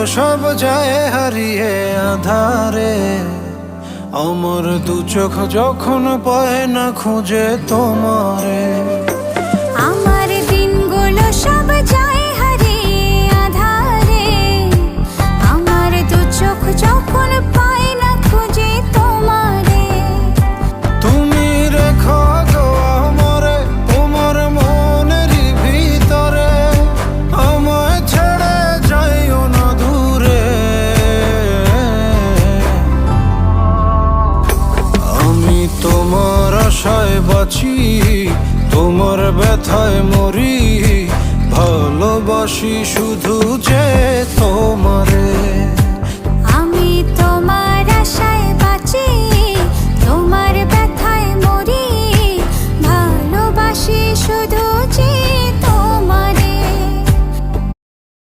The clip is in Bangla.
সব যায় হারিয়ে আধারে, আমার দু চোখ যখন পায় না খুঁজে তোমারে। আমার দিনগুলো সব যায় হারিয়ে আধারে, আমার দু চোখ যখন পায় না খুঁজে তোমারে। তুমি রেখো গো আমারে তোমার মনেরই ভিতরে, আমায় ছেড়ে যাইও না দূরে। আমি তোমার আশায় বাঁচি, তোমার ব্যথায় মরি, ভালোবাসি শুধু যে তোমারে।